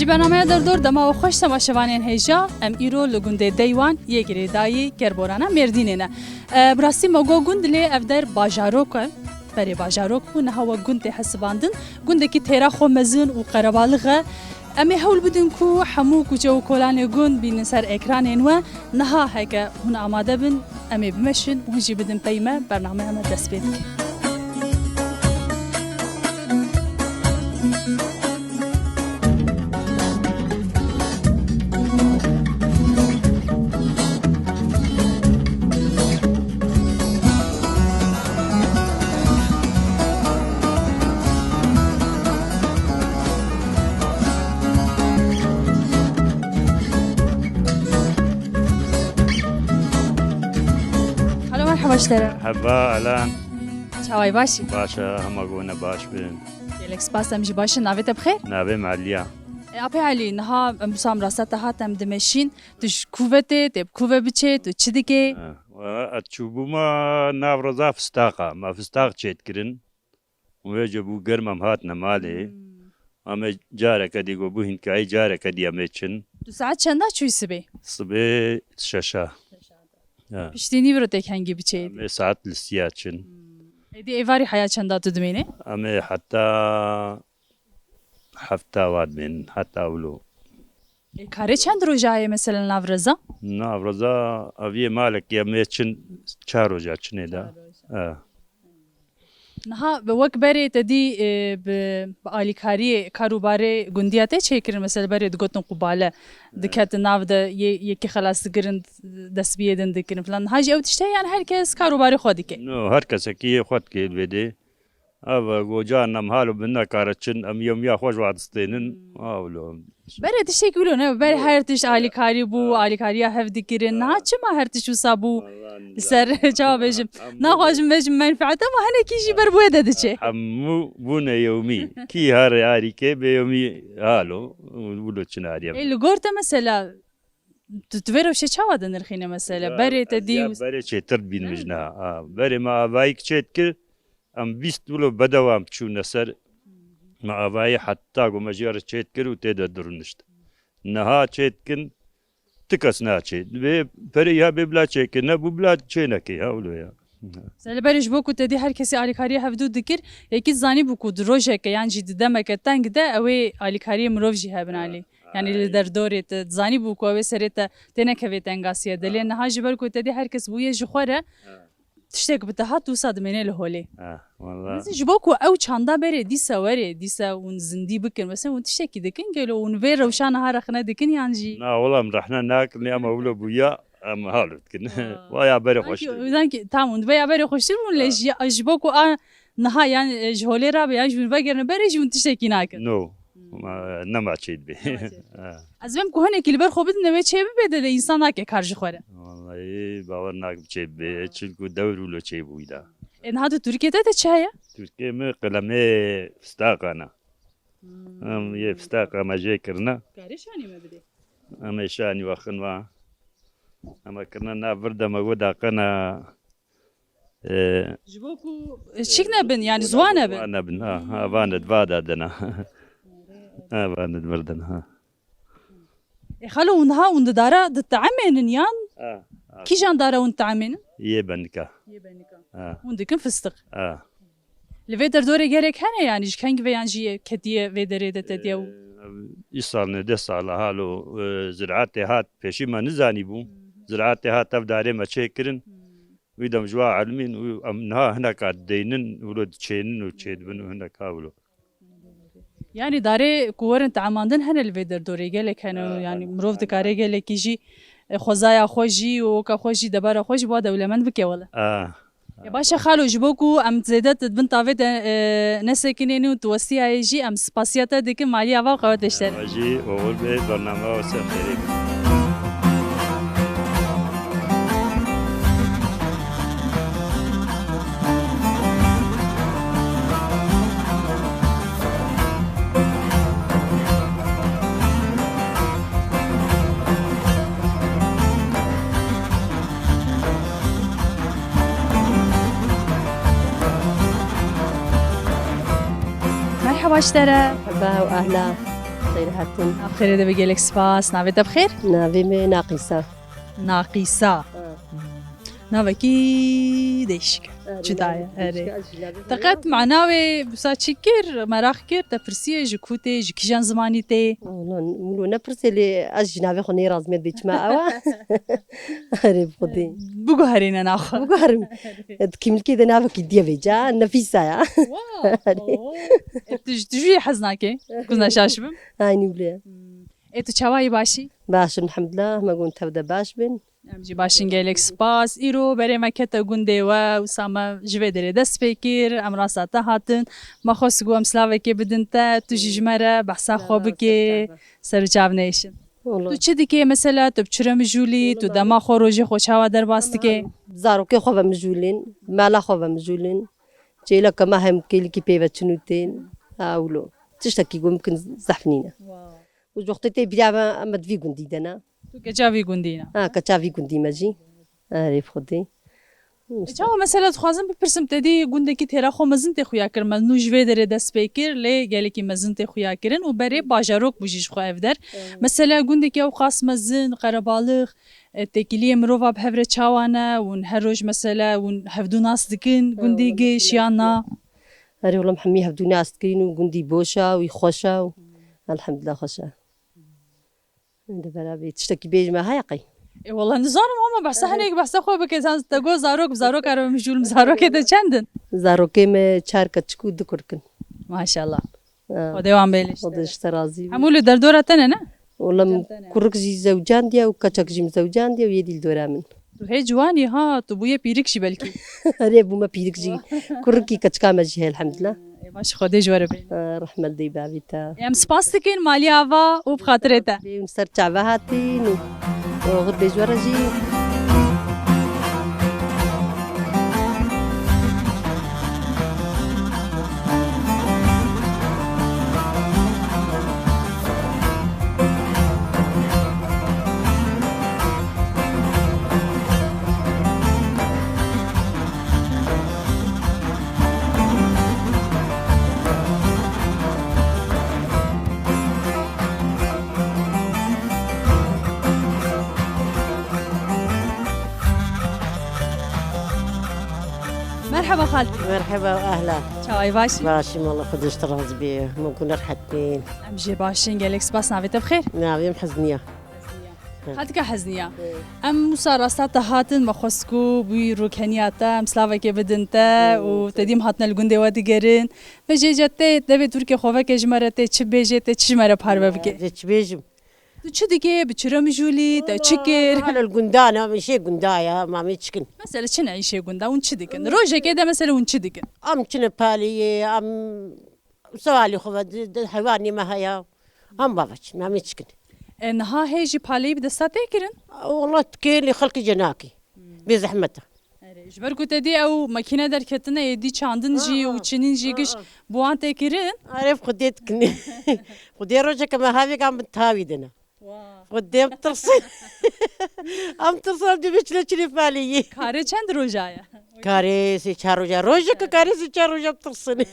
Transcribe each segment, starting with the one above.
جی برنامه در دور دما و خوش تماشاوانین هیجا ام ایرو لگونده دیوان یگری دایی کربورانا مردینه براستی مگو گوندلی افدر باجاروک بری باجاروک و نهوا گونده حسباندن گونده کی تیرا خو مزن و قربالغه امی حول بدن کو حمو کو جو کولان گوند بین سر اکران و نها هک هون آماده بن امی بمشن و هجی بدن پیمه برنامه هم دست بید مرحبا الان چاوای باشی باشا هم قونا باش بين یلکس پاسم جی باشه نویت بخیر نابي معليا اپی علی نها مسام راسته هاتم دمشین تش کووته تب کووه بچه تو چی دیگه اتشوبو ما نافرزا فستاقا ما فستاق تشيتكرن ويجبو قرمم هاتنا مالي اما جارك دي بو هنكاي جارك دي امچن تو ساعت چنده چوی سبی صبي شاشا پشتینی برو تک هنگی بچه اما ساعت لسياتشن ایدی ایواری حیا چنده تو دمینه اما حتى حفتا واد من حتى اولو کاری چند روزایه مثلا نوروزا نافرزا اوی مالك يا ميچن چارو جاچنه دا نها به وقت بری تدی به آلیکاری کاروباری گندیاته چیکر مثلا بری دگوتن قباله دکت ناو ده یکی خلاص گرند دست بیدن دکن فلان هاج او تشته یعنی herkes کاروباری خودی که نو هر کس کی خود کی الویدی او گوجان نم حالو بنا کارچن ام یوم یا خوش وادستینن اولو بری تشته کیلو نه بری هر تش آلیکاری بو آلیکاریا هفدی کرن نه چه ما هر تشو سابو سر جوابجم نخواجم بجم منفعته ما هنه کیجی بر بوده دچه همو بونه یومی کی هر یاری که به یومی حالو ولو چناریم ایلو گورته مثلا تتویرو چه چاوده نرخینه مثلا بری تدی بری چه ترد بین مجنا بری ما وایک چت که ام 20 ولو بدوام چو نسر ما وای حتی گو مجار چت کرو تد درنشت نها چت کن تکس ناچه به پری ها ببلا چه که نه ببلا چه نکی اولو یا سال برش بوکو تدی هر کسی آلیکاری هفدو دکر یکی زانی بوکو دروجه که یعنی جد دمک تنگ ده اوی آلیکاری مروف جی هبن علی یعنی در دوره زانی بوکو اوی سرت تنک اوی تنگاسیه دلی نه جبر کو تدی هر کس بویه جخوره تشتك بتهات وصاد مني لهولي والله بس جبوكو او چاندا بره ديسا وري ديسا ون زندي بكن مثلا ون تشتكي دكن قالوا ون فير روشان هارخنا دكن يعني لا والله رحنا ناكل يا ما بويا ام هالت كن ويا بري خوش ذانك تامون بيا بري خوش ولا جبوكو نها يعني جهولي راب يعني جون فاجر بري جون تشتكي ناكل نو نما تشيد به ازم کو هنه کلی بر خوب نوی چه بده انسان که کارج خوره والله باور ناك تشي به چلكو دور ولا چي بويدا ان هذا تركيا ده چايا تركيا ما قلمه فستاقنا ام يفستاق ما جيكرنا كارشاني ما بدي ام شاني واخنوا اما كنا نافردا ما ودا قنا جبوكو شكنا بن يعني زوانه بن انا بن فاند فادا دنا فاند بردنا خلو ونها وندارا دتعمن يان كي جان دارا ونتعمن يبنكا وندكن فستق لفيدر دوري جارك هنا يعني كان يعني جي كديه فيدر دتديو يصالنا دسال حالو زراعتي هات بشي ما نزاني بو زراعتي هات تفداري ما تشكرن ويدم جوا علمين وامنها هناك دينن ولد تشين وتشيد بنو هناك هاولو يعني داري كورن تعماندن هنا الفيدر دوري جالك هنا يعني مروف دكاري جالك يجي خوزايا خوجي وكا خوجي دبارة خوجي بوا دولمن بكي ولا يا باشا خالو جبوكو ام زيدت بنت طافت نسكنيني وتوسيا يجي ام سباسياتا ديك مالي افا قوات اشتر اجي اول بيت برنامج وسخيري مرحبا اشترى مرحبا واهلا خير هاتن بخیر ده بگیلک سپاس ناوی بخیر ناوي مي ناقصة ناقیسا ناوکی دیشک جدایه هره تقت معناوي بسا چیکر مراخ کر تپرسیه جکوته جکیجان زمانی ته والله مولو نفرس اللي أجنبي خوني رازمت بيت ما أوا هرب خدي بگو هرینه ناخو بقارم كيمل كده نافك دي بيجا نفيسة يا تجوی حزناکه کزنا شاشبم هاي بلا تو چوایی باشی باش الحمد لله ما قلت تبدا باش بن امجی باشین گیلک سپاس ایرو برای مکت گنده و ساما جوی داره دست فکر امراسا تا هاتن ما خوست گو امسلاوه که بدن تا تو جمره بحثا خوب که سر جاب نیشن تو والله چه دیگه مثلا تو بچرم جولی تو دما خروجی خوشاوا در باست که زارو كي خوفا مجولين ما لا خوفا مجولين جاي لك ما هم كي لكي بيبا تشنوتين هاولو تشتكي ممكن زحفنينا وجوقتي تي بيا اما تفي قندي دنا تو که جاوی گندینا كتشافي قندي ماجي عارف خدي جاو مثلا خوازم بپرسم تدی گنده کی تیرا خو مزن ته خویا کرم نو جوی داره دست فکر لی گلی کی مزن ته خویا کرن و برای باجاروک بوجیش خو افدر مثلا گنده کی او خاص مزن قربالغ تکیلی مروفا بهفره چاوانه ون هر روز مثلا ون هفدو ناس دکن گندی گی شیانا هاري والله محميها بدون ناس تكين وقندي بوشا ويخوشا الحمد لله خوشا دابا تشتكي بيج ما هايقي والله نزارم هما بحثا هنيك بحثا خو بكيزان تگو زاروک زاروک ارو مجول زاروک ده چندن زاروكي ما تشاركة تشكو دكركن ماشاءالله و دوام بیلیش ودش ترازي همولو در دورتنه نه والله كرك جي زوجان ديا وكاتشك جي زوجان ديا ويدي الدورا من تو هی جوانی ها تو بوی پیرک شی بلکی هاري ابو ما بيدك جي كركي كاتشكا ما جي الحمد لله باش خودی جواره بین رحمة دي بابيتا ام سپاس دکین مالی آوا و بخاطرته ونسر تعبهاتي وغد بيجورا جي مرحبا خالتي مرحبا واهلا چاوای باشی باشي والله خدش تراز بيه ممكن رحتين ام جی باشین گلک سپاس ناویت بخیر ناوي محزنية خالتي که حزنیه ام موسا راستا هاتن مخسکو بوی روکنیاتا مسلاوه که بدنتا و تدیم هاتن الگنده و دیگرین بجی جته دوی ترکی خواه که جمرته چه بیجه ته چه جمره پروا بگه جيتش بيجم تو چه دیگه بچرم جولی تا چکر على القندانة مشي قندايا ما ميتشكن مثلا چه نعيشه گنده اون چه دیگه روزه که ده مثلا اون چه دیگه ام چنه بالي ام سوالي خوفا حيواني ما هيا ام بابتش ما ميتشكن انها هیجی پالی بدستا تکرن والله تكيلي خلق جناكي بزحمته جبر کو تدی او ماکینه در کتنه یدی چاندن جی و چنین جی گش بوان تکرن عارف خديتكني خدي روجك ما هذيك عم بتهاوي دنا خدي بترسل ام ترسل دي بيچلي بالي کاره چند روزایه كاري سي چاروجا روجك كاري سي چاروجا بترسل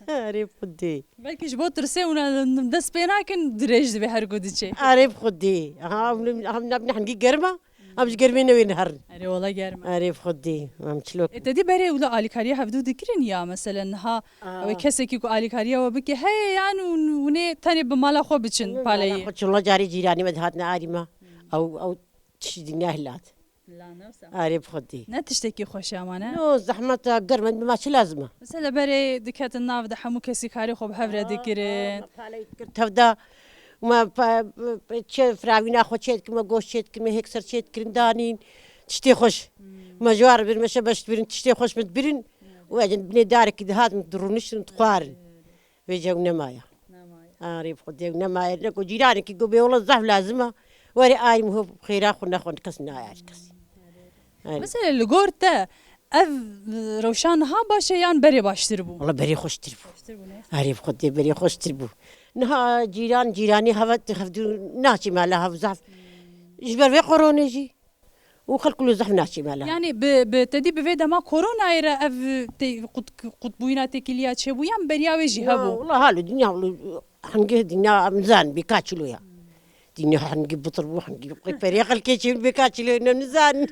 عارف خدي بلکه جبو ترسه اون دست پینا کن درج به هر گودی چه عارف خدي هم نبني حنقي قرمه ام قرمينا وين هر اره والله گرم عارف خدي ام چلوك تدی بره ولا آلیکاری هفدو دکرین یا مثلا ها او کسی که آلیکاری و بگه هی یعنی اونه تانی به مالا خو بچن پالی خد والله جاري جيراني مدهاتنا عارمه او تشدينا هلات عارف خدي نه تشتکی خوش امانه نو زحمه قرمه ما شي لازمه مثلا بره دکات الناف ده همو کسی کاری خوب هفره دکرین تبدا ما فراوينا خو تشيت كما غوش تشيت كما هيك سر تشيت كرندانين تشتي خوش ما جوار بير مشى باش تبرين تشتي خوش متبرين واجن بني دارك هاد مدرونش نتقارن بيجاو نمايا عارف خدي نمايا لكو جيراني كي قبي والله الزحف لازمه وري اي مو خيرا خنا خن كسنا يا كسي مثلا لگورته اف روشان ها باشه یان بری باشتر بو والله بري خوش تربو عارف خدي بري خوش تربو نها جيراني هوا تخفدو ناشي مالها زحف جبر في قروني جي وخلق له زحمة ناشي مالها يعني بتدي بفيدا ما كورونا إيرا أف قد بوينا تكليات شبويان برياوي جهبو والله هالو دنيا حنجي دنيا مزان بيكاتشلو يا دنيا حنجي بطربو حنجي فريق الكيشين بيكاتشلو إنه مزان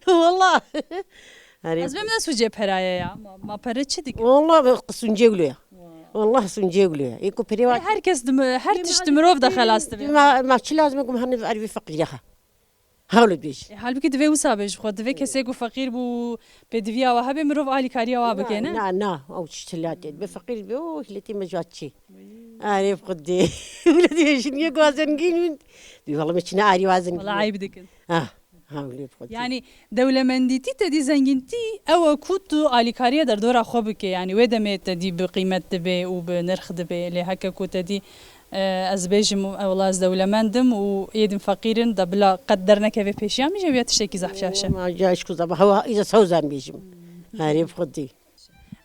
والله از بهم ناس وجه برايا يا ما برد چه دیگه والله سنجيغلو يا والله سنجيغلو يا يكو بريوات herkes her tiştimirof da خلاص تبي ما شي لازم اقوم هني اعرف فقيرها هاولد بيش halbuki dve usabej خود dve kesegu fakir bu pedvia wa habe mirov ali kariya wa bekene نا او تشتلات بفقير بيو هلتي ما جاتشي عارف قدي ولدي شنو يقوازنقين والله مش ناري وازن والله عيب دikin هاولد قدي yani devlemenditi tedi zenginti ew kutu ali kariya der dora xwe bike yani wê demê tedî bi qîmet dibe û bi nirx dibe lê heke ku tedî ez bêjim والله ez dewlemendim û êdim feqîrin da bila qed dernekeve pêşiya min jê tiştekî zehfşaşe ما جاش كذا هو اذا سوزان بيجم عارف قدي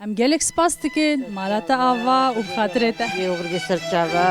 em gelek spas dikin malata ava û bi xatirê te يغرب سرچاوا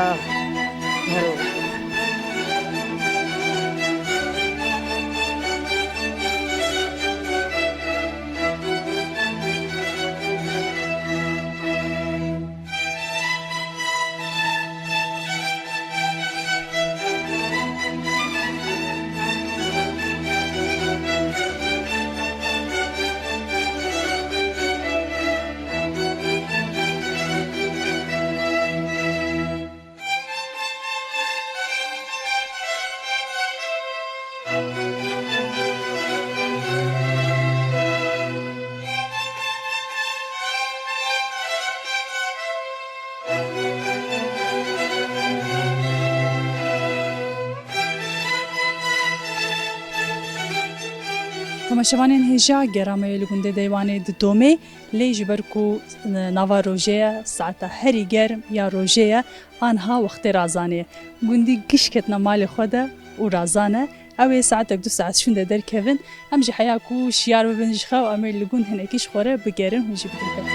Tamaşevanên hêja gerameyê li gundê deywanê di domê lê ji ber ku nava rojê ye saeta herî germ ya rojê ye anha wextê razanê ye gundî giş ketine malê xwe de û razan e ew ê saetek du saet şûn de derkevin em ji heya ku şiyar bibin ji xwe û em ê li gund hinekî ji xwe re bigerin hûn jî bidin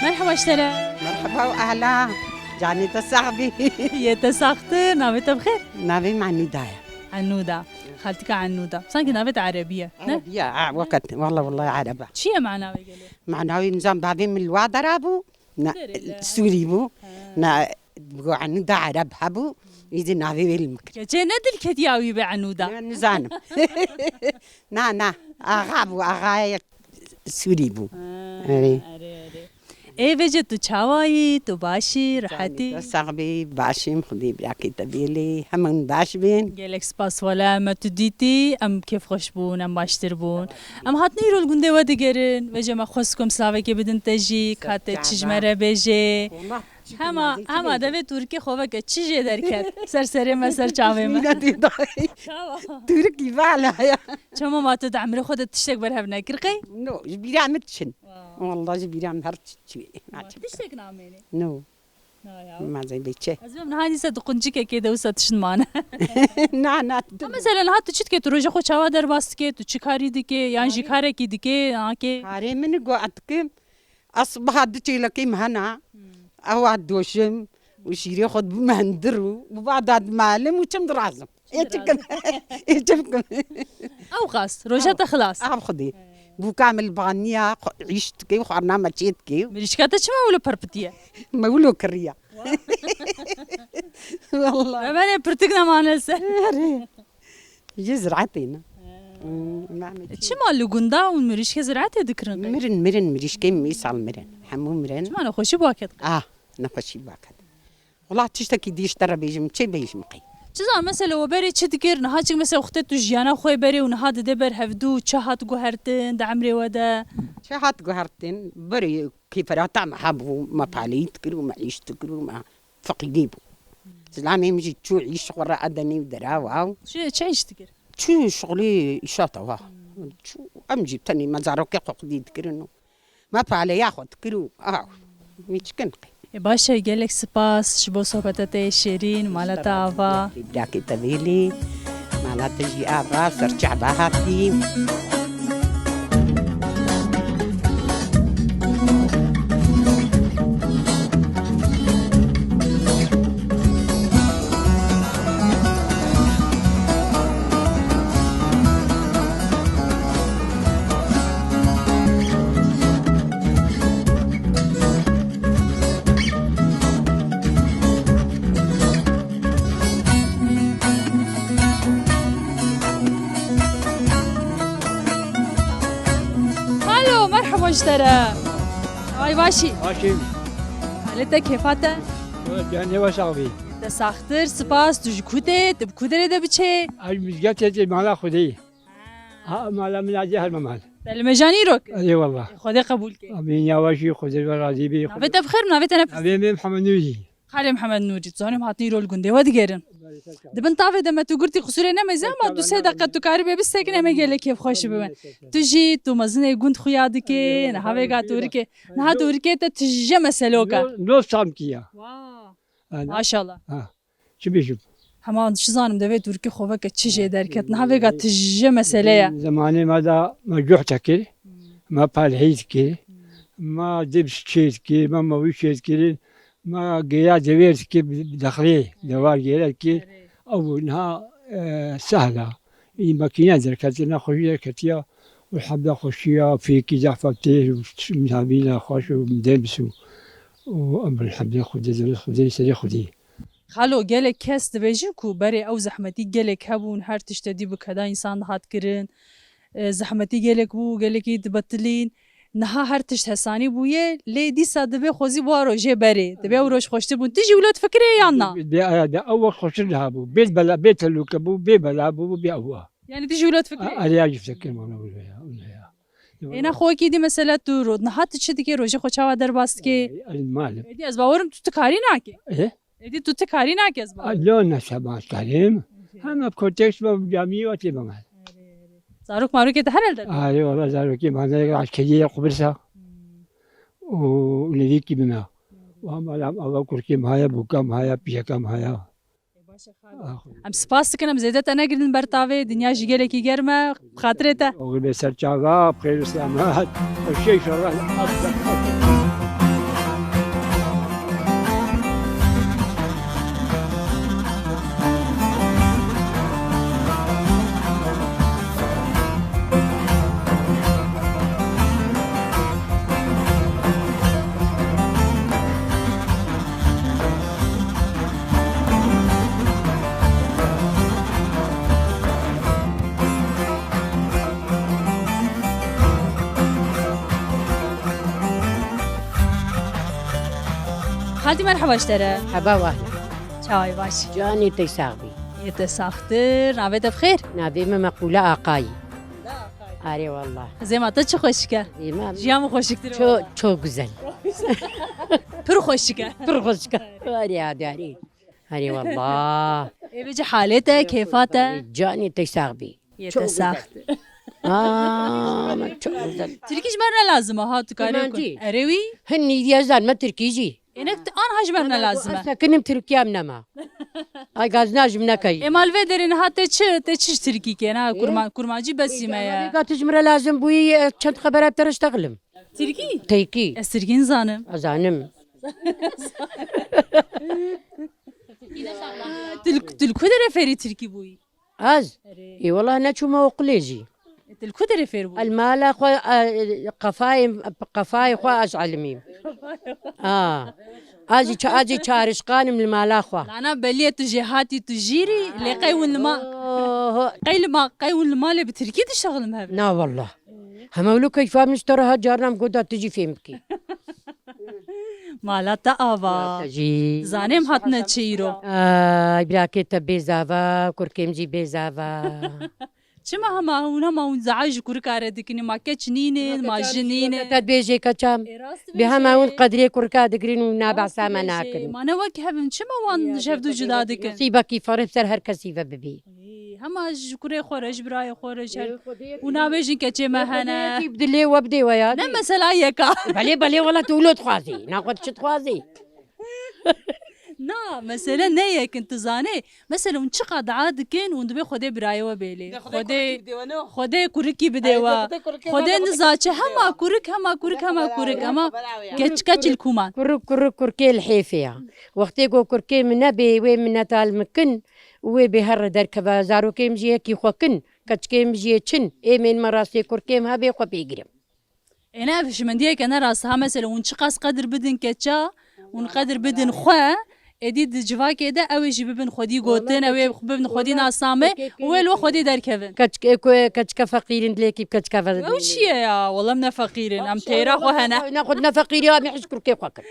مرحبا اشترى مرحبا واهلا جاني تصاحبي يتساختر نافت بخير نبي مع النداية عنودة خالتك عنودة سانك نافت عربية عربية وقت والله عربة شي معناه قالي معناوي نظام بعدين من الوادر ابو السوري بو بقوا عنودة عرب هبو يجي نافي بالمكر جي ندل كدياوي بعنودة نزانم نا اغابو اغاية سوري بو ايه بجد تشاواي تباشي رحتي صاحبي باشم خدي براكي تبيلي همون باش بين جالك سباس ولا ما تديتي ام كيف خوش بون ام باشتر بون ام هاتني رو الجندي ودقرن وجه ما خصكم سلاوكي بدن تجي كات تشجمره بيجي هما دبي تركي خوفك تشجي دركت سرسري ما سر چاوي ما تركي فعلا يا شما ما تدعمري خود تشتك برهب نكرقي نو جبيري عمتشن والله جبيري عم هرتشي تشتك نعميني نو ما زي بيتشي ازم هاني صدقنجك كده وساتشن معنا نا مثلا هات تشتك تروج خو چاوا در باستكي تو چكاري ديكي يعني جكاره كي ديكي اكي هاري من قعدك اصبح دتي لك مهنا او عدوشم وشيري خد بمهندرو وبعد هاد معلم وكم درازم يجبكم او خاص روجات خلاص خدي بو كامل بغنية عيشتكي وخرنا ماتشيتكي مريشكاتا شما ولا بربتيه مولو كريا والله انا برتقنا معنا زرعتينا شما لغوندا ومريشكا زرعتي ذكرن مرن مريشكي ميسال مرن حمو مرن شما انا خوشي بواكد نخوشي بواكد والله تشتكي ديش ترى بيجم تشي بيجم قي چیزا مثلا وبری چه دکر نه هاچ مثلا وقت تو جیانا خوی بری و نه هاد دبر هفدو چه هات گوهرتن دعمری ودا چه هات گوهرتن بری کی فرات ما حبو ما پالیت کرو ما عیشت کرو ما فقیبو زلامي مجي تشوعي شغل أدني ودراوة چه ایش دیگر شو شغلي إشاطة شو أمجي تاني ما زاروكي قديد كرنو ما فعلي ياخد كرو ميش كنقي باشه گلک سپاس شبو صحبتت شیرین مالتا آوا داكي تبيلي مالا تجي آبا سرجع بهاتي الو مرحبا اشترى هاي باشی هاشم حالتا کیفاته جاني وشعبي ده ساختر سپاس تو جکوده ده بکوده ده بچه المسجد يجي مالا خدي ها مالا من عجي هالممال دلمجانی رو اي والله خدا قبول که امين يا واشي خذ الراضي بي نویت بخیر نویت نفس امين محمد نوجي خاله محمد نوری زانم هاتنی رول گنده و دیگرن دبن طافه دم تو گرتی قصوری نمیزه اما دو سه دقیقه تو کاری ببیست که نمیگله کیف خوش ببین تو جی تو مزنه گند خویاد که نه هوا گاتوری که نه دوری که تا تجه مسئله که نو صام كيا ماشاءالله شو بيشوف همان شزانم دوی دوری که خوبه که چیزی درکت نه هوا گات تجه مسئله زماني ماذا ما جوعت كي ما بالحيت كي ما دبس شيت كي ما مويشيت كي ما جيا جويت كي داخلي دوار جيا كي او انها سهله الماكينه دركتنا خوشيه كتيا والحبه خوشيه في كي زعفتي ومتابينا خوش ومدبسو وام الحمد خدي سري خدي خالو گله کس دویجی کو بری او زحمتی گله کبون هر تشتدی بکدا انسان هات کرن زحمتی گله کو گله کی دبتلین نها هر تشت حسانی بویه لی دیسا دبی خوزی بوارو جه بری دبی او روش خوشتی بون تیجی ولاد فکری یا نه ده اول خوش لها بو بيت بلا بيت اللوكبو بي بلا بو بي اوا یعنی تیجی ولاد فکری اريا يفتكر ما نقول اینا خو کی دی مثلا تو رو نه هات چه دیگه روزه خو چاوا در باست که المال ادی از باورم تو کاری نکه ايه ادی تو کاری نکه از باور لون نشبه كريم هم بكونتكست بجامعي واتي بمال زاروک مارو که هر الدر اي والله زاروكي ما انا عسكريه قبرصه ولذيكي بما وهم اول كركي معايا بوكا معايا بيكا معايا ام سپاس کنم زیادت انا گردن برتاوه دنیا جگره کی گرمه خاطرته وغير بسر شاغا بخير سلامات والشيء شرح خالتي مرحبا اشترى حبا واحدة چای باش جاني تيساغبي یت ساختر نویت بخیر نابي ما مقولة آقاي آري والله زي ما تچ خوش که إمام جیام خوش کتر شو güzel پر خوش که برغش آري آري آري والله ای بجی حالته کیفاته جاني تيساغبي یت ساخت ما شو güzel ترکیش مرنا لازمه ها تو کاری کن Romantik. اروی هني ديازان ما تركيجي اینک آن هاش مرنا لازمه ساكنم تركيا منما اي غازناج منكاي امال و درین هاته چه ترکی که نه کرماجی بسیمه یا قالت تجمر لازم بوي كنت خبرات ترشتغلم ترکی تيكي استرگین زانم ازانم تلکو در فری ترکی بوی از اي والله انا شو ما وقليجي تلکو در فر بوی المال اخو قفاي اخو ازعلمي اجي شارشقان من المال اخو انا بليه تجهاتي تجيري لقي والماء قي والماء بتركي تشتغل مهبل لا والله همولو كيف مشترها جارنا مقودة تجي فيمكي مالات آوا تجي زانم هاتنا چیرو براكيتا بيزاوا كركيمجي بيزاوا چما هما زعاج كوركار دكني ما كتشنين ما جنين تبيجي كتام بهم هون قدري كركا دقرين ونابع ساما ناكل ما نوك هبن چما وان شفدو جدا دكن نصيبك كيف سر هر كسي ببي هما كوري خورج براي خورج ونابيجي كتشما هنا بدلي وبدي ويا لا مثلا يكا بلي والله تقولوا تخوازي ناخذ شو تخوازي نا مثلا نيا كنت زاني مثلا ونشقد عاد كان وندبي خدي براي وبيلي خدي كوركي بديوا خدي نزاچه هما كورك هما كتش الكومان كركي الحيفية وقتي جو كركي من نبي ومن تال مكن وبهر دركبا زارو كيم جي كي خوكن كتكيم جي تشن من مراسي كركيم هبي خو بيجرم انا فيش من ديك انا راسها مثلا ونشقاس قدر بدن كتشا ونقدر بدن خوا اديد جوا كده او يجيب بن خدي قوتن او بن خدي ناسامه ولو خدي دركبن كتك فقيرين ليكي كتك وش يا والله من فقيرين ام تيرا وهنا ناخذنا فقير ما يحشكر كيف فكر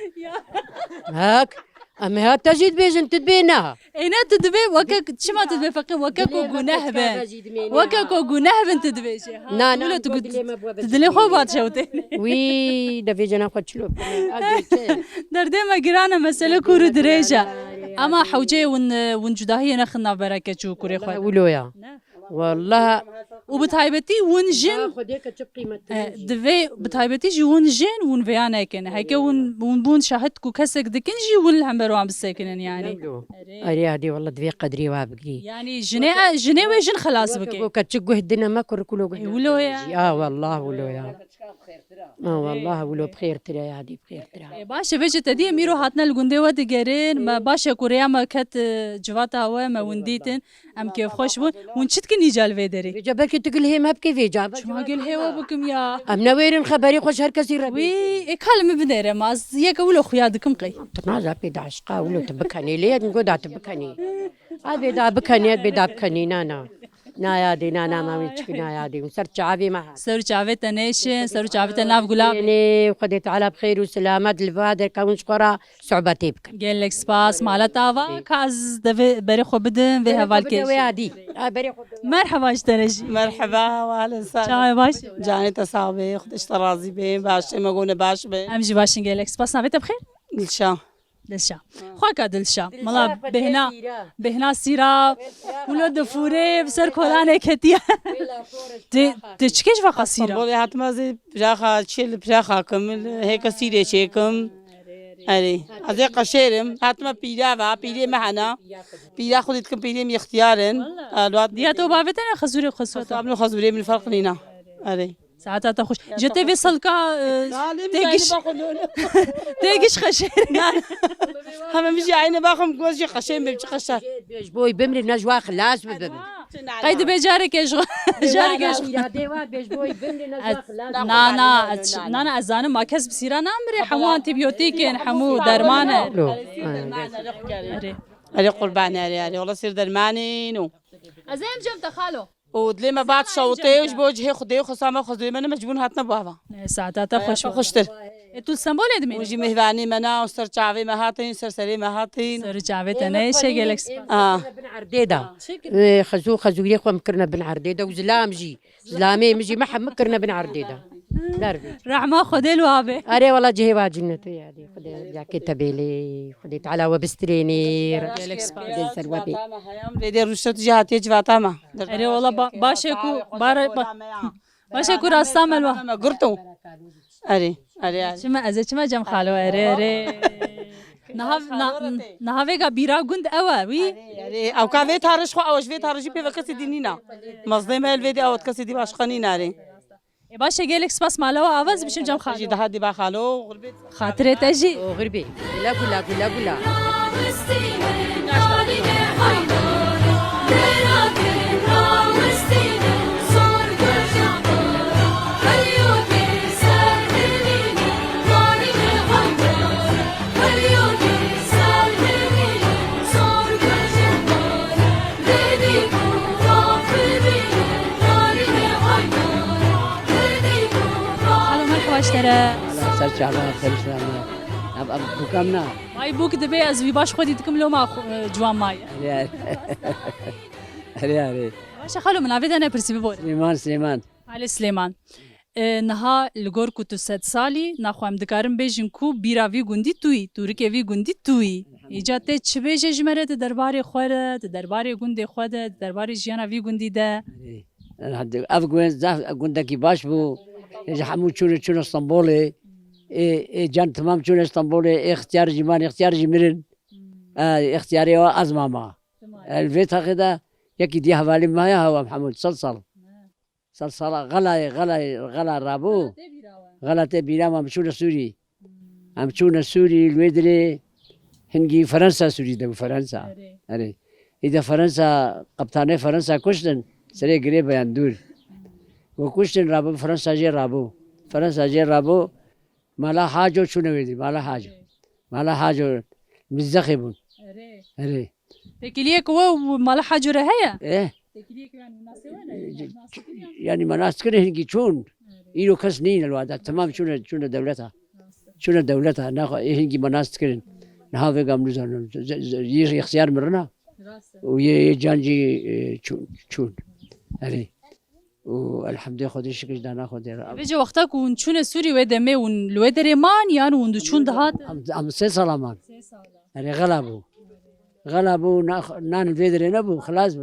هاك اما هات تجد بيجن تدبينها انا تدبي وكا شما تدبي فقير وكاكو جنهبن وكاكو جنهبن تدبي نا تدلي خو بات شوتين وي دبي جنا خدشلو دردي ما جرانا مسألة كورو دريجة اما حوجي ون جداهي نخنا بركة شو كوري خو ولويا والله وبتهايبتي ونجن دفي بتهايبتي جي ونجن ون فيانا كن هيك ون بون شاهدكو كسك دكن جي ون الحمبرو عم بسكنن يعني اري هادي والله دفي قدري وابقي يعني جني وجن خلاص بكي كتشقو هدنا ما كركلو ولويا والله ولويا والله ولو بخير ترى يا هادي بخير ترى باشا فيجي تدي ميرو هاتنا الجندي ودقرين ما باشا كوريا ما كت جواتا هوا ما ونديتن ام كيف خوش بون ونشت كني جال فيدري جابك تقول هي ما بكيف جاب شو ما قال هوا بكم يا ام نويرن خبري خوش هر كثير وي اكلم بديره ما ياك ولو خيادكم قي تنازع بيد عشقا ولو تبكني ليه نقول تبكني بيدا بكني نانا نایادی نانا مامیچ نایادی و سر چاوی ما سر چاوی تنیشن سر چاوی تناف گلاب يعني خديت على بخير وسلامة الفادر كون شكرا صعوبتي بك قال لك سباس مالتاوا كاز بري خو بدن في هفالكيش ويادي مرحبا اشترجي مرحبا واهلا وسهلا شاي باش جاني تصابي خدش ترازي بين باش ما قلنا باش بين امجي باش قال لك سباس نافيت بخير الشام دلشا خواكا دلشا مالا بهنا سيرا ولا دفوري بسر كولانه كتيا تشكيش فقا سيرا بولي هات مازي بجاخا تشيل بجاخا كمل هيك سيري شيكم أري أزي قشيرم هات ما بيلا معنا بيلا خدتكم بيلا من اختيارن الوقت دياتو بابتنا خزوري خسوة صابنا خزوري من الفرق لينا أري ساعتها تخش جتي في سلكا تيجيش خشير هم مش عيني باخم جوزي خشين بيجي خشة بيج بوي بمري نجوا خلاص ببم قيد بيجارك ايش جارك ايش بيج بوي بمري نجوا خلاص نانا ازانه ما كسب سيرا نامري حمو انتيبيوتيك حمو درمانه أري قرباني أري والله سير درماني نو ازين جمت خالو ودلي ما بعد شوطي وش بوجهي خدي وخصامه خذي من مجبون هاتنا بابا ساعتها تخش خشتر تو سمبول ادمي وجي مهباني منا وسر شعبي ما هاتين سر سري ما هاتين سر شعبي تنايش جالكس بن عرديده خزو يخو مكرنا بن عرديده وزلام جي زلامي مجي ما مكرنا بن عرديده رحمه خدي الوابه اري والله جهي واجنته يا دي خدي جاكي تبيلي خدي تعالى وبستريني جالكس سروبي بدي رشت جهاتي جواتا ما اري والله باشكو باشكو راستام الوا ما قرتو أري شما ازي شما جم خالو اري نهاويغا بيرا گوند اوا وي او كافي تارش خو اوش في تارجي بي وكسي دينينا مظلم الفيديو او كسي دي باشخني ناري باشه گلك سپاس مالوا आवाज بشم جم خالو جي دهدي با خالو غربت خاطر تجي غربي لا سر شعبان سلسلة أب بكمنا ماي بوك دبي از وي باش خدي تكملوا مع جوان ماي هري هري باشا خالو من عبيد أنا برسي ببور سليمان علي سليمان نها لگور کو تو 100 سالی نخوام دکارم بیجن کو بیراوی گوندی توی تورکه وی گوندی توی ایجاته چه بیجه جمره درباره خوره درباره گوندی خود درباره جیانا وی گوندی ده افغان زاف گوندکی باش بو همون چون اسطنبول جان تمام چون اسطنبول اختیار جمان اختیار جمرن اختیاری از ماما الفيت هكذا يكي دي حوالي ما هو محمود صلصال غلا رابو غلطة بيرام همشون سوري الويدري هنجي فرنسا سوري ده فرنسا أري إذا فرنسا قبطان فرنسا كشتن سري قريبا يندور وكشتن رابو فرنسا جي رابو مالا حاجو شنو ويدي مالا حاجو مزخبون أري تكليك و مال حجره هيا إيه تكليك يعني يعني مناسكره هنجي شون إيرو كسنين الوادات تمام شون دولتها ناخذ هنجي مناسكرين نهاوي قام نزار يجي اختيار مرنا ويجانجي شون أري والحمد لله خدي شكل دانا خدي بيجي وقتك ونشون سوري ودمي ونلودري مان يعني وندشون دهات أم 6 سلامان أري غلبوا نان الفيدري نبو خلاص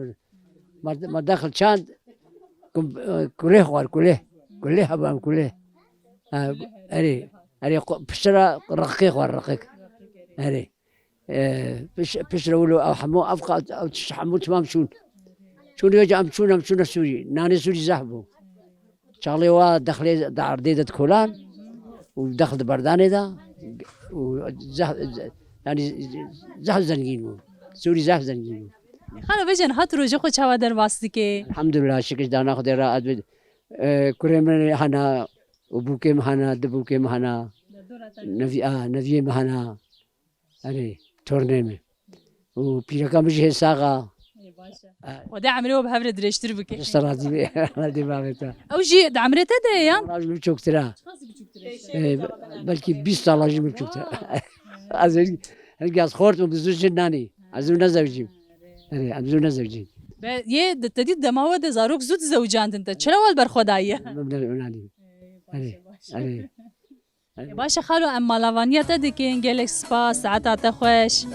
ما دخل شان كله خوار كله هبام كله أري بشرى رقيق أري بشرى ولو أو حمو أفقى أو حمو تمام شون يجي أمشون سوري ناني سوري زحبو شغلي وا دخلي دار ديدة كولان ودخل برداني دا يعني زح زنجين سوري زح زنجين خاله بيجن هات روجه خو چاوا در واسطه که الحمد لله شكش دانا خدي را ادب كريم هنا وبوكيم هنا دبوكيم هنا نفي هنا أري تورنيم وبيركا مش ساقا وده عمره بهفر دريشتر بك استراتي دي بابتا او جي ده عمره تده يان راجل بچوكترا بلكي 20 راجل بچوكترا از خورت وبزوج ناني عزونا زوجي أري عزونا زوجي يه تدي دماوه ده زاروك زود زوجان انت چرا ول بر خدایه مبنى أري باشا خالو اما لاوانيات ده که انگلک سپا ساعت خوش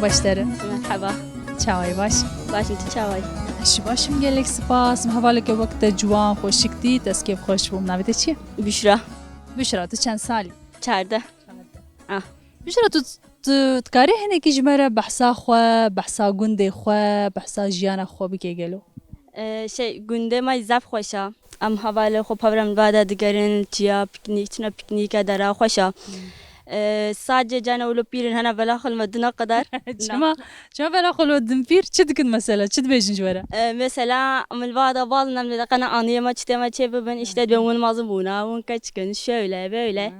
باشتره مرحبا چاوای باش انت چاوای شو باشم گلک سپاس محوالك وقت جوان خوشکتی تسکیف خوش بوم ناویت چیه بشرا تو چند سالی 14 بشرا تو تکاری هنه کی جمره بحثا خو بحثا گنده خو بحثا جیانا خو بکی گلو شی گنده ما زاف خوشا ام حواله خو پاورم بعد دگرن تیا پیکنیک درا خوشا ساجة جانا ولو بيرن هنا بلاخل مدنا قدر شما بلاخل ودن بير چد كن مثلا چد بيجن جوارا مثلا من بعد بالنا من دقنا انيه ما چته ما چه ببن اشتد بمون مازبونا ون كچكن شöyle böyle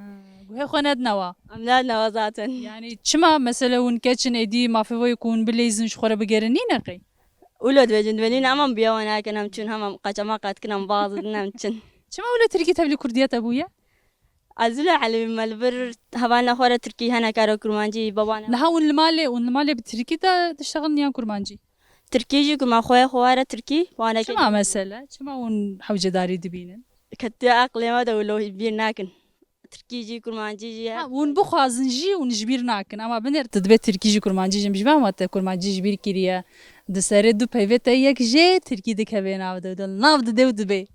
وهي خند نوا امنا نوا zaten يعني شما مثلا ون كچن ادي ما في يكون بليزن شخوره بگرني نقي ولد بجن بنين امام بيوانا كنم چون هم قچما قات كنم باز نمچن شما ولا تركي تبلي كرديات ابويا أزول على ملبر هوانا خورة تركي هنا كارو كرمانجي بابانا لها والمالي بتركي تشتغل نيان كرمانجي تركي جي كما خوارة تركي وانا شما مثلا شما ون حوجة داري دبينن كتير عقلي ما دولو يبير ناكن تركي جي كرمانجي جي ون بخوازن جي ونجبير ناكن اما بنر تدبي تركي جي كرمانجي جي مجبا ما كرمانجي جبير كيريا دسره دو بيفتا يك جي تركي دكبي ناو دبي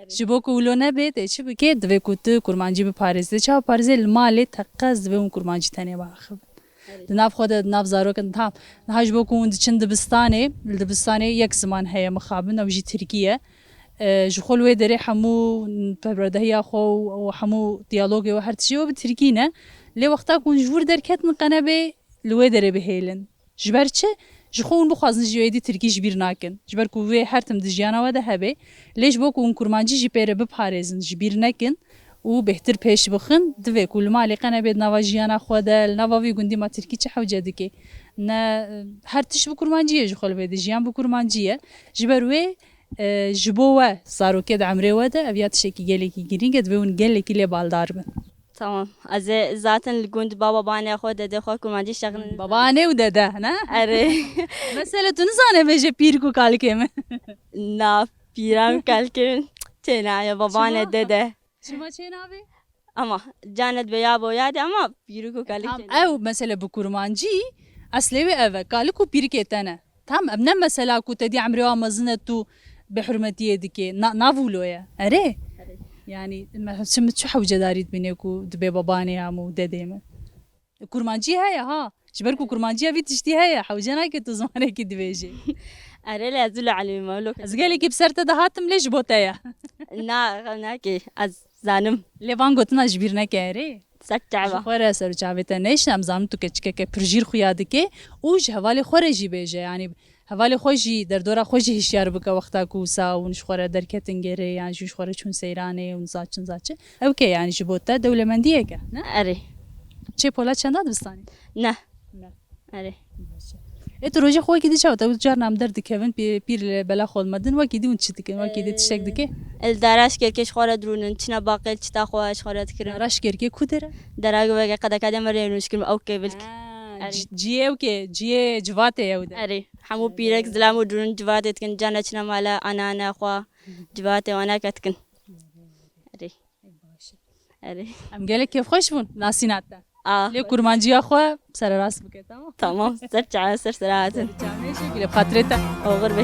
شبو كولو نبيت ايش بكي دبي كنت كرمانجي بباريس ده چا باريس المال تقز دبي كرمانجي تاني باخ دناف خود دناف زارو كن تام نهاج بو كون چند دبستاني يك زمان هي مخابن او جي تركيا جخول وي دري حمو ببرده هي خو وحمو ديالوج وهر شيء بتركينا لي وقتا كون جور دركت من قنبه لوێ دەرێ بهێلن ji ber çi ji xwe hûn bixwazin ji wêdî tirkî ji bîr nakin ji ber ku wê her tim di jiyana we de hebe lê ji bo ku hûn kurmancî jî pê re biparêzin ji bîr nekin û bêhtir pêş bixin divê ku li malê qene bê nava jiyana xwe de li nava vî gundî ma tirkî çi hewce dike ne her tişt bi kurmancî ye ji xwe li vê de jiyan bi kurmancî ye ji ber wê ji bo we zarokê di emrê we de ev ya tişekî gelekî girîng e divê hûn gelekî lê baldar bin Tamam. Az zaten gund baba bana xwe dede xwe kurmancî şeklin. babaanê û dede ne Ere. mesela tu nizane vêje pîr ku kalikê me Na piram kalkin. Tena babane dede. çima çê navê Ama canet veya boyade ama piru kalkin. ew mesela bi kurmancî eslê wê ev e kalik û pîrikê te ne tam em ne mesela ku te dî emrê wa mezin e tu bi hurmetiyê dike navûlo ye erê yani çi çi hewcedarî dibîne ku dibe babaanê ya û dedê me kurmancî heye ha ji ber ku kurmancîya vî tiştî heye hewce nake tu zimanekî dibêjî Ere lazul alim maluk. ez gelekî bi ser te de hatim lê ji bo te ye Na ki az zanım. lê van gotina ji bîr neke erê Sak çava. xwe re ser û çavê te neşin em zanim tu keçikeke pir jîr xuya dike û ji hevalê xwe re jî bêje yani hevalê xwe jî derdora xwe jî hişyar bike wexta ku wisa hûn ji xwe re derketin gerê yan jî ji xwe re çûn seyranê hûn zaçin zaçi ew ke yani ji bo te dewlemendiyek e ne Ere. çê pola çenda dibistanê Ne. Ere. e tu rojê xwe wekî diçaw te carna em derdikevin pîr li bela xolmedin wekî dî hûn çi dikin wekî dî tiştek dike El daraş kerkeş xore drunin çina baqel çita xwe xore dikirin. raş kerkê ku dere Darag ve qada kadem re nuşkim au kebil. ciyê ew ke ciyê civatê ew de Ere. Hamu pirek zlamu drun civat etkin cana çina mala anana xwa civat wana katkin. Ere. Ere. em gelek kêfxweş bûn nasînat te Ah. lê kurmanciya xwe sererast bike tamam Tamam. Ser çava ser serahatin. lê xatirê te Oğur be.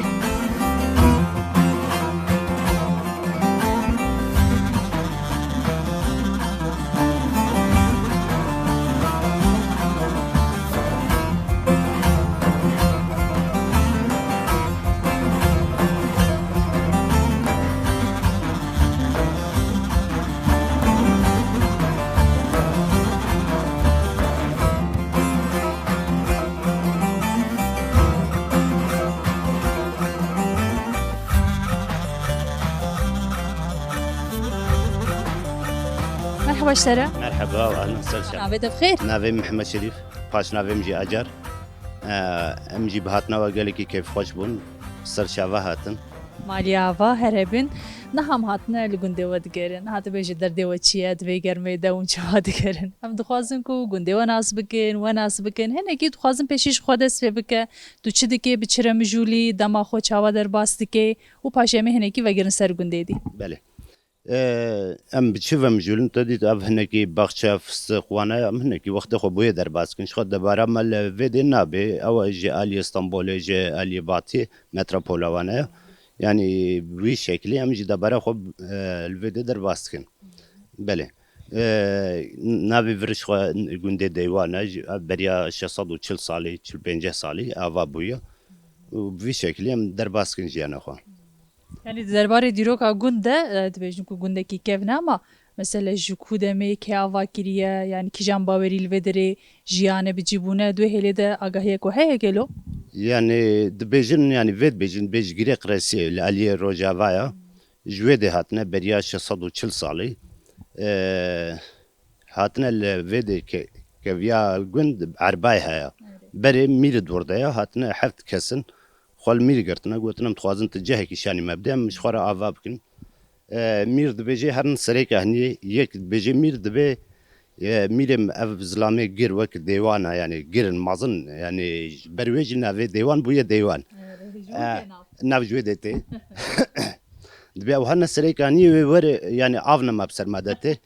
merhaba şere مرحبا واهلا وسهلا navê te bixêr ناوي محمد شريف باش ناوي مجي اجر امجي بهاتنا وقالك كيف خوش بون سر شافا هاتن maliya ava herebin naham hatine li gundê we digerin hatî bêje derdê we çi ye divê germê de hûn çawa digerin em dixwazin ku gundê we nas bikin we nas bikin hinekî dixwazin pêşî ji xwe dest pê bike tu çi dikê bi çire mijûlî dema xwe çawa derbas dikê û paşê me hinekî vegirin ser gundê dî بله ام بتشوفم جولن تدي اف هنكي باخشا فستق وانا ام هنكي وقت خو بوي در باسكن شخد دبارا مال فيدي نابي او جي الي اسطنبول جي الي باتي متروبولا وانا يعني بوي شكلي ام جي دبارا خو الفيدي در باسكن بله نابي فرش خو گوندي ديوانا بريا 640 سالي 45 سالي اوا بويا وبوي شكلي ام در باسكن جيانا خو yani derbarê dîroka gund de dibêjin ku gundekî kevne ama mesela ji ku demê kê ava kiriye yani kîjan bawerî li vê derê jiyane bicîbûne dû hêlê de agahiyek ku heye gelo يعني دبيجن يعني فيد بيجن بيج غريق راسي الاليه روجافايا جوي دي هاتنا بريا 640 سالي هاتنا الفيد كفيا الجند عرباي هيا بري مير دوردايا هاتنا حفت كسن خال مير قرتنا قلتنا متخوازن تجاهي كيشاني مبدا مش خورا افابكن مير دبيجي هرن سريكا هني يك بيجي مير دبي ميرم اف زلامي غير وك ديوانا يعني غير مازن يعني برويج نافي ديوان بويا ديوان ناف جوي ديتي دبي او هرن سريكا هني ور يعني افنا ما بسر مادته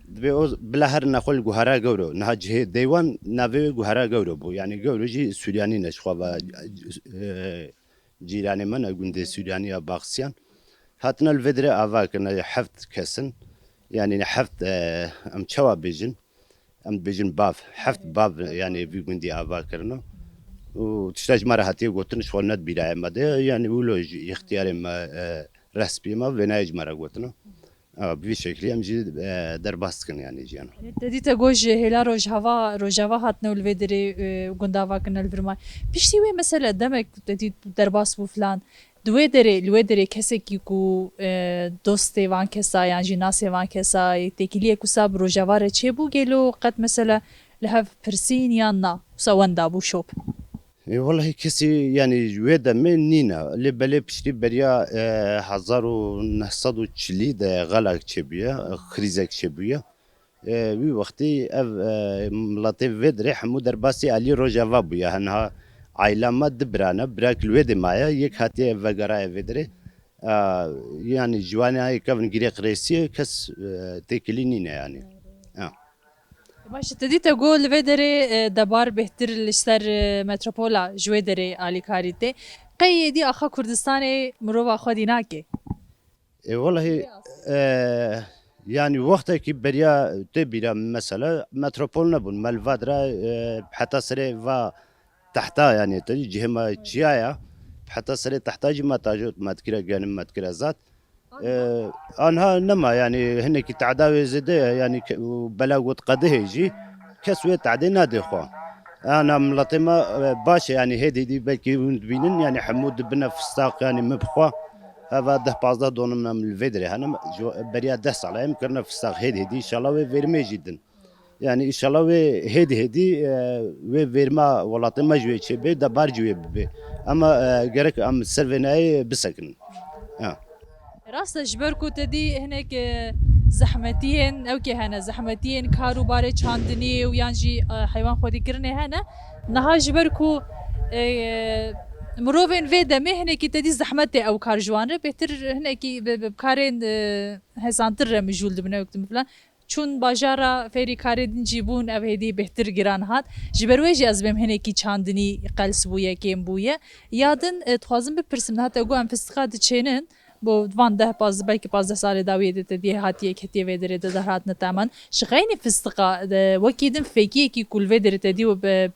دبي بلا هر نخل جوهرا غورو نهاجه ديوان نافي جوهرا غورو بو يعني غورو جي سورياني نشخوا جيراني من اقول سورياني باغسيان هاتنا الفدرة افاكنا حفت كسن يعني حفت ام تشوا بيجن ام بيجن باف حفت باف يعني بيقول دي افاكرنا وتشتاج مرة هاتي قلتنا شو ند بيراي ما ده يعني ولو اختياري ما رسبي ما بنايج مرة قلتنا bir şekilde em jî derbas dikin yani ciyan. Dedî te goj hêla rojava hatine û li vê derê gundava kin li virmay. Piştî wê mesele demek dedî derbas bû filan. Di wê derê li wê derê kesekî ku dostê van kesa yan jî nasê van kesa têkiliyek wisa bi rojava re çêbû gelo qet mesele li hev pirsîn yan na wisa wenda bû şop. Vallahi kesi yani wê demê nîne lê belê piştî beriya 1940 de galak çêbûye krîzek çêbûye wî wextî ev miletê vê derê hemû derbasî alî rojava bûye henha ailama dibirane birak li wê de maye yek hatiye vegeraya vê derê yani ciwanê kevin girê qirêsiye kes têkilî nîne yani. Baş dedî te got li vê derê debar bêhtir li ser metropola ji wê derê alîkarî tê qey êdî axa Kurdistanê mirova xwedî nake. Vallahi yani wextekî beriya tê bîra mesela metropol nebûn melvadra heta serê va tehta yani cihêma çiyaya heta serê tehta jî me tajot medkire genim medkire zat anha nema yani hinekî teada wê zêde yani bela got qedihê jî kes wê teadê nadê xwe ana miletê me baş e yani hêdî dî belkî hûn dibînin yani hemû dibine fistaq yani min bixwe heva 10-15 donum em li vê derê henin beriya 10 sala em kirine fistaq hêdî inşallah wê vermê jî din yani inşallah wê hêdî wê verma welatê me ji wê çêbê debar ji wê bibe ama gerek em ser vê nayê bisekinin. Rast ji ber ku te dî hinek zehmetiyên ew kê hene zehmetiyên kar û barê çandinî û yan jî heywan xwedîkirinê hene niha ji ber ku mirovên vê demê hinekî te dî zehmetê ew kar ji wan re bêhtir hinekî bi karên hezantir re mijûl dibine wektim filan çûn bajara fêrî karê din jî bûn ev hêdî bêhtir giran hat ji ber wê jî ez bêm hinekî çandinî qels bûye kêm bûye ya din dixwazim bipirsim niha te got em fistiqa diçênin bo van belkî 15 salê dawiyê de te dî hatiye ketiye vê derê de hatine teman ji xeynî fistiqa wekî din fêkiyekî ku li vê derê te dî û bi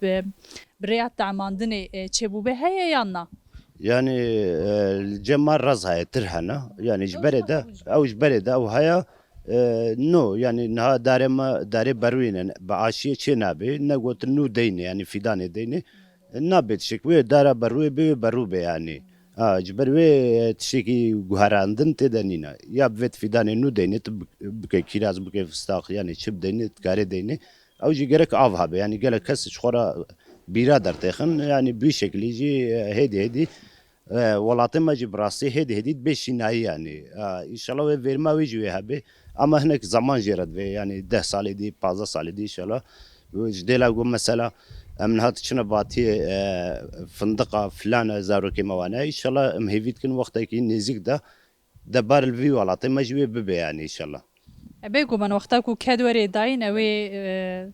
rêya temandinê çêbûbê heye yan na? Yani cema raz heye tir hene yani ji berê de ew ji berê de ew heye no yani niha darê me darê berwîne bi aşiyê çê nabe ne gotin nû deyne yani fidanê deyne nabe tişek wê dara berwê bê berû be yani ji ber wê tişekî guherandin têde nîne ya bi vê fidanê nû deyne tu bike kîraz bike fistaq yani çi bideyne karê deyne ew jî gerek av habe yani gelek kes ji xwe re bîra dertêxin yani bir şekilî jî hêdî hêdî welatê me jî bi rastî hêdî hêdî dibe şînayî yani înşallah wê verma wê jî wê hebe ama hinek zaman jê re divê yani 10 salê dî 15 salê dî înşallah ji dêla got mesela em niha diçine batiyê findiqa filan zarokê me wane înşallah em hêvî dikin wextekî nêzik de debar li vî welatê me jî wê bibe yani înşallah. Bêgo min wexta ku kedwerê dayîn ew ê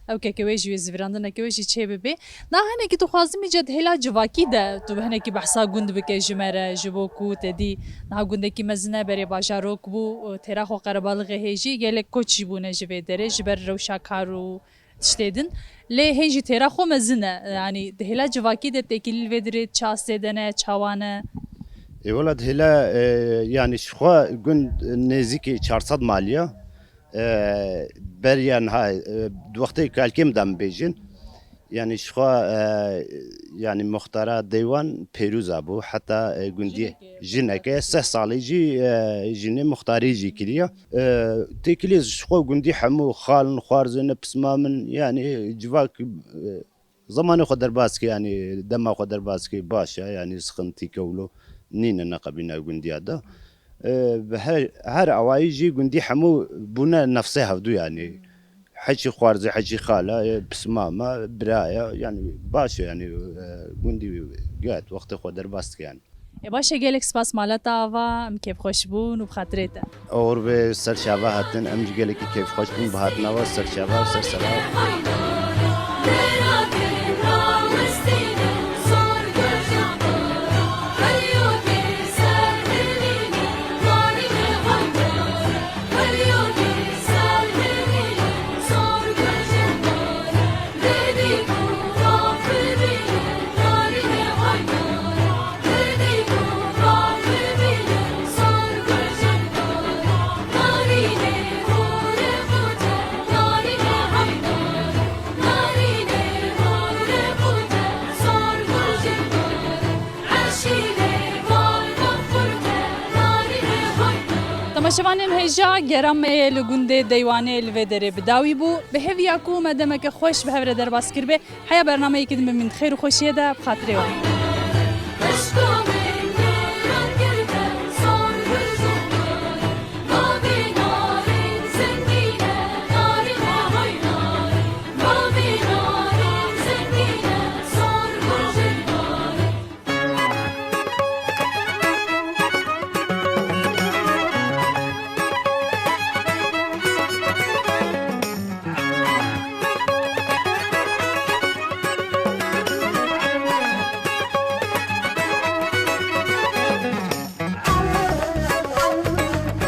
ew keke wê jî wê zîvirandineke wê jî çê bibe na hinekî tu xwazim îce hêla civakî de tu hinekî behsa gund bike ji me re ji bo ku te dî niha gundekî mezin e berê bajarok bû têra xwe qerebalixê hêjî gelek koç jî bûne ji vê derê ji ber rewşa kar û tiştê din lê hên jî têra xwe mezin e yanî di hêla civakî de têkilî vê derê çastê de ne çawan e Valla hêla yani ji xwe gund nêzîkî 400 maliye beriya niha di wextê kalkêm de em bêjin yani ji xwe yani muxtara deywan pêrûza bû heta gundî jineke 3 salê jî jinê muxtarî jî kiriye têkilî ji xwe gundî hemû xalin xwarzên pisma min yani civak zamanê xwe derbas kir yani dema xwe derbas kir baş e yani sıxintî kewlo nîne neqebîne gundiya de her awayî jî gundî hemû bûne nefsê hevdû yani heçî xwarzê heçî xala pisma me biraya yani baş e yani gundî gayet wextê xwe derbas dike yani. Baş e gelek spas malata ava em kêfxweş bûn û bi xatirê te. Or vê serçava hatin em jî gelekî kêfxweş bûn bi hatina we serçava û sersera. شوانم هجا گرام لگونده دیوانه لودره بداوی بو به هویا کو مدام که خوش به هر در باس کربه حیا برنامه که من خیر و خوشیه ده بخاطر